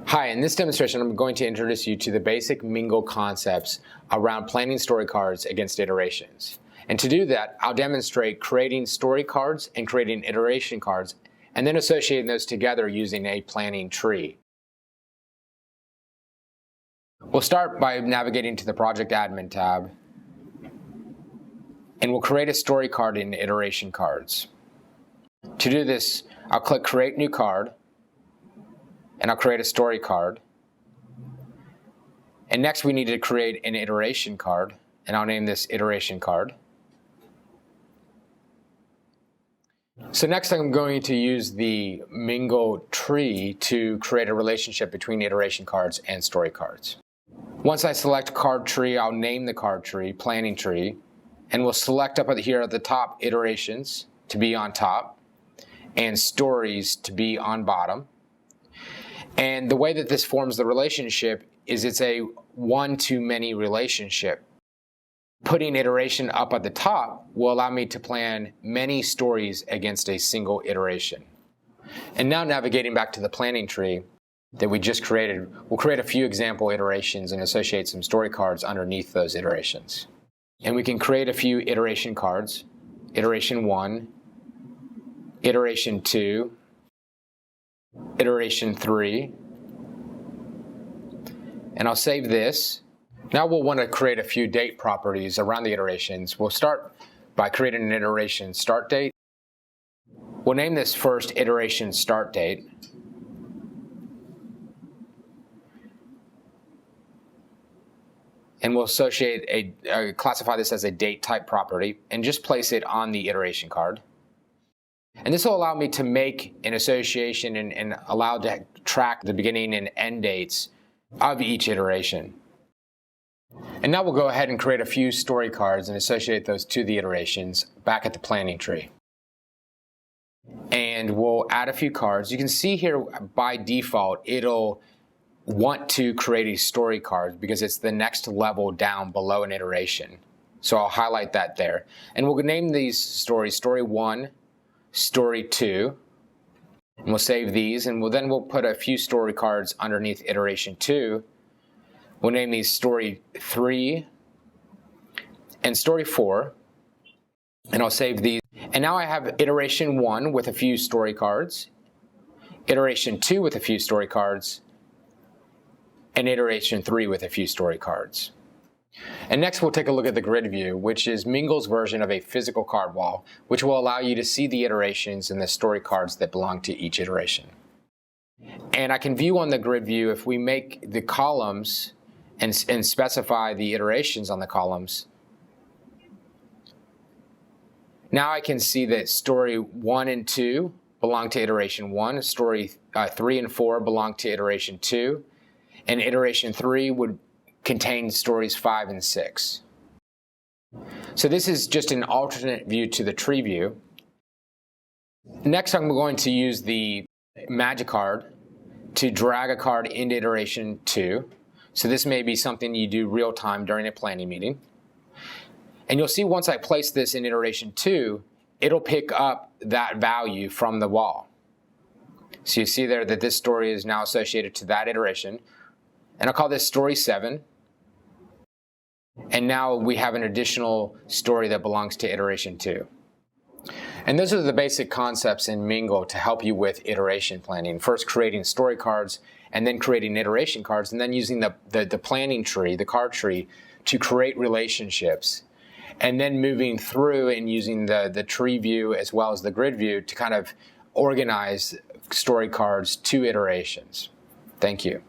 Hi, in this demonstration, I'm going to introduce you to the basic Mingle concepts around planning story cards against iterations. And to do that, I'll demonstrate creating story cards and creating iteration cards, and then associating those together using a planning tree. We'll start by navigating to the Project Admin tab, and we'll create a story card in iteration cards. To do this, I'll click Create New Card, and I'll create a story card. And next we need to create an iteration card, and I'll name this iteration card. So next I'm going to use the Mingle tree to create a relationship between iteration cards and story cards. Once I select card tree, I'll name the card tree, planning tree, and we'll select up here at the top iterations to be on top and stories to be on bottom. And the way that this forms the relationship is it's a one-to-many relationship. Putting iteration up at the top will allow me to plan many stories against a single iteration. And now navigating back to the planning tree that we just created, we'll create a few example iterations and associate some story cards underneath those iterations. And we can create a few iteration cards, iteration 1, iteration 2, iteration 3, and I'll save this. Now we'll want to create a few date properties around the iterations. We'll start by creating an iteration start date. We'll name this first iteration start date. And we'll associate classify this as a date type property and just place it on the iteration card. And this will allow me to make an association and allow to track the beginning and end dates of each iteration. And now we'll go ahead and create a few story cards and associate those to the iterations back at the planning tree. And we'll add a few cards. You can see here by default, it'll want to create a story card because it's the next level down below an iteration. So I'll highlight that there. And we'll name these stories, story 1, story 2, and we'll save these, and we'll put a few story cards underneath iteration 2. We'll name these story 3 and story 4, and I'll save these. And now I have iteration 1 with a few story cards, iteration 2 with a few story cards, and iteration 3 with a few story cards. And next we'll take a look at the grid view, which is Mingle's version of a physical card wall, which will allow you to see the iterations and the story cards that belong to each iteration. And I can view on the grid view if we make the columns and specify the iterations on the columns. Now I can see that story 1 and 2 belong to iteration 1, story 3 and 4 belong to iteration 2, and iteration 3 would contain stories 5 and 6. So this is just an alternate view to the tree view. Next I'm going to use the magic card to drag a card into iteration 2. So this may be something you do real time during a planning meeting. And you'll see once I place this in iteration 2, it'll pick up that value from the wall. So you see there that this story is now associated to that iteration. And I'll call this story 7. And now we have an additional story that belongs to iteration 2. And those are the basic concepts in Mingle to help you with iteration planning. First creating story cards, and then creating iteration cards, and then using the planning tree, the card tree, to create relationships. And then moving through and using the tree view as well as the grid view to kind of organize story cards to iterations. Thank you.